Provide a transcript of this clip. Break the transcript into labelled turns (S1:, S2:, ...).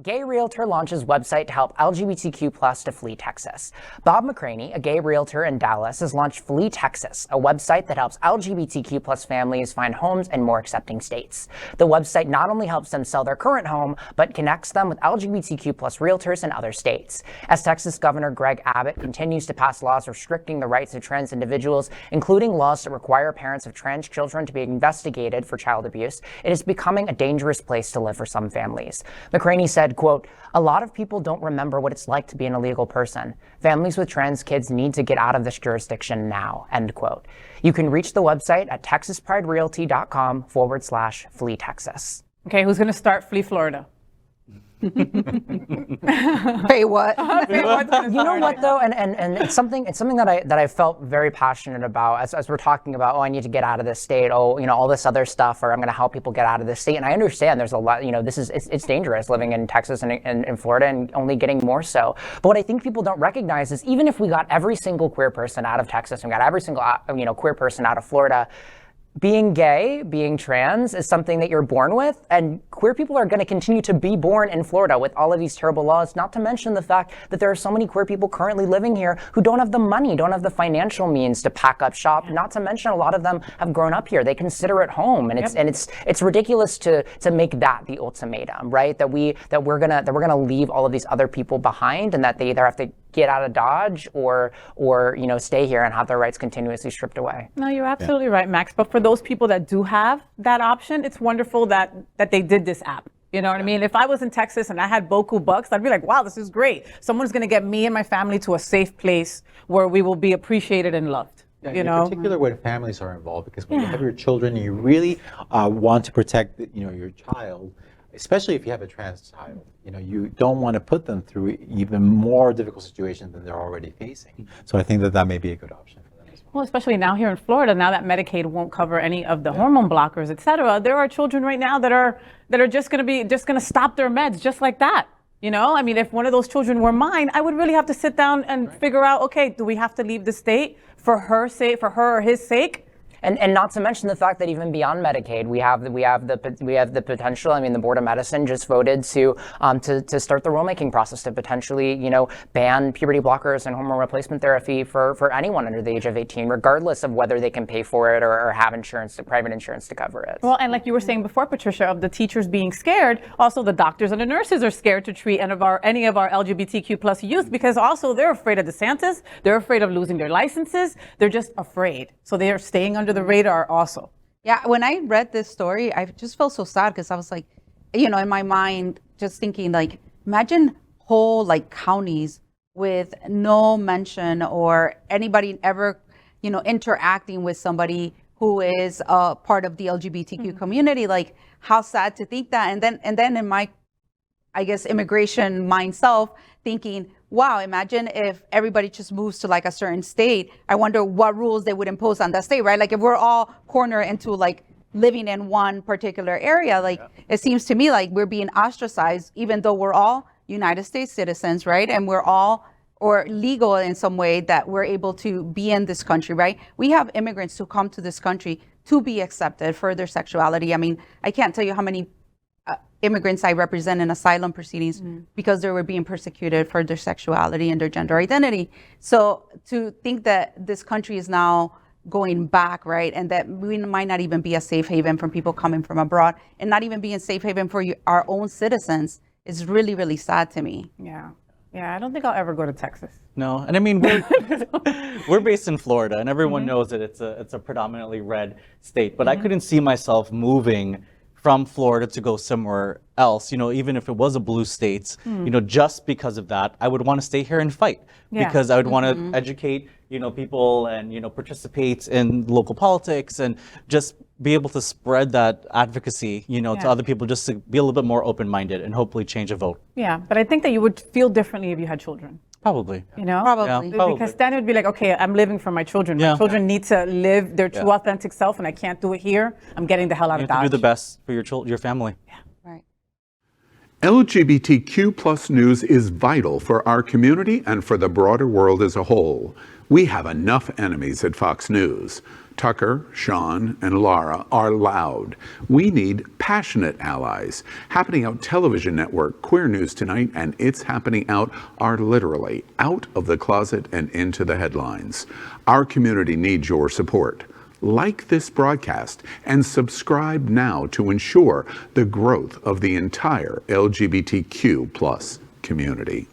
S1: Gay Realtor launches website to help LGBTQ plus to flee Texas. Bob McCraney, a gay realtor in Dallas, has launched Flee Texas, a website that helps LGBTQ plus families find homes in more accepting states. The website not only helps them sell their current home, but connects them with LGBTQ plus realtors in other states. As Texas Governor Greg Abbott continues to pass laws restricting the rights of trans individuals, including laws that require parents of trans children to be investigated for child abuse, it is becoming a dangerous place to live for some families. McCraney said, quote, "A lot of people don't remember what it's like to be an illegal person. Families with trans kids need to get out of this jurisdiction now," end quote. You can reach the website at texaspriderealty.com/flee Texas.
S2: Okay, who's going to start Flee Florida?
S3: Fay what?
S1: You know what though, and it's something that I felt very passionate about as we're talking about. Oh, I need to get out of this state. Oh, all this other stuff, or I'm going to help people get out of this state. And I understand there's a lot. It's dangerous living in Texas and in Florida, and only getting more so. But what I think people don't recognize is even if we got every single queer person out of Texas and got every single queer person out of Florida, being gay, being trans is something that you're born with, and queer people are going to continue to be born in Florida with all of these terrible laws, not to mention the fact that there are so many queer people currently living here who don't have the money, don't have the financial means to pack up shop, not to mention a lot of them have grown up here. They consider it home, and it's ridiculous to make that the ultimatum, right? That we're gonna leave all of these other people behind, and that they either have to get out of Dodge or stay here and have their rights continuously stripped away.
S2: No, you're absolutely right, Max. But for those people that do have that option, it's wonderful that they did this app. You know what I mean? If I was in Texas and I had Boku bucks, I'd be like, wow, this is great. Someone's going to get me and my family to a safe place where we will be appreciated and loved.
S4: Yeah, in particular when families are involved, because when you have your children and you really want to protect your child, especially if you have a trans child, you don't want to put them through even more difficult situations than they're already facing. So I think that may be a good option for them as well.
S2: Well, especially now here in Florida, now that Medicaid won't cover any of the hormone blockers, et cetera, there are children right now that are just going to stop their meds just like that. I mean, if one of those children were mine, I would really have to sit down and figure out, okay, do we have to leave the state for her or his sake?
S1: And not to mention the fact that even beyond Medicaid, we have the potential. I mean, the Board of Medicine just voted to start the rulemaking process to potentially ban puberty blockers and hormone replacement therapy for anyone under the age of 18, regardless of whether they can pay for it or have private insurance to cover it.
S2: Well, and like you were saying before, Patricia, of the teachers being scared, also the doctors and the nurses are scared to treat any of our LGBTQ plus youth, because also they're afraid of DeSantis, they're afraid of losing their licenses, they're just afraid. So they are staying under the radar also.
S3: Yeah, when I read this story, I just felt so sad because I was like, in my mind, just thinking like, imagine whole counties with no mention or anybody ever, interacting with somebody who is part of the LGBTQ community. Like, how sad to think that. And then in my, I guess, immigration mind self, thinking, wow, imagine if everybody just moves to a certain state. I wonder what rules they would impose on that state, right? Like if we're all cornered into living in one particular area, it seems to me like we're being ostracized, even though we're all United States citizens, right? And we're all or legal in some way that we're able to be in this country, right? We have immigrants who come to this country to be accepted for their sexuality. I mean, I can't tell you how many immigrants I represent in asylum proceedings because they were being persecuted for their sexuality and their gender identity. So to think that this country is now going back, right, and that we might not even be a safe haven from people coming from abroad, and not even being a safe haven for our own citizens, is really, really sad to me.
S2: Yeah, I don't think I'll ever go to Texas.
S5: No, and I mean, we're based in Florida, and everyone knows that it's a predominantly red state, but I couldn't see myself moving from Florida to go somewhere else, even if it was a blue state, just because of that. I would want to stay here and fight because I would want to educate, people and, participate in local politics and just be able to spread that advocacy, to other people, just to be a little bit more open-minded and hopefully change a vote.
S2: Yeah, but I think that you would feel differently if you had children.
S5: Probably.
S3: Probably.
S5: Yeah,
S2: because then it would be like, okay, I'm living for my children. My children need to live their true authentic self, and I can't do it here. I'm getting the hell out of Dodge.
S5: You have to do the best for your family.
S2: Yeah.
S3: Right.
S6: LGBTQ plus news is vital for our community and for the broader world as a whole. We have enough enemies at Fox News. Tucker, Sean, and Laura are loud. We need passionate allies. Happening Out Television Network, Queer News Tonight, and It's Happening Out are literally out of the closet and into the headlines. Our community needs your support. Like this broadcast and subscribe now to ensure the growth of the entire LGBTQ+ community.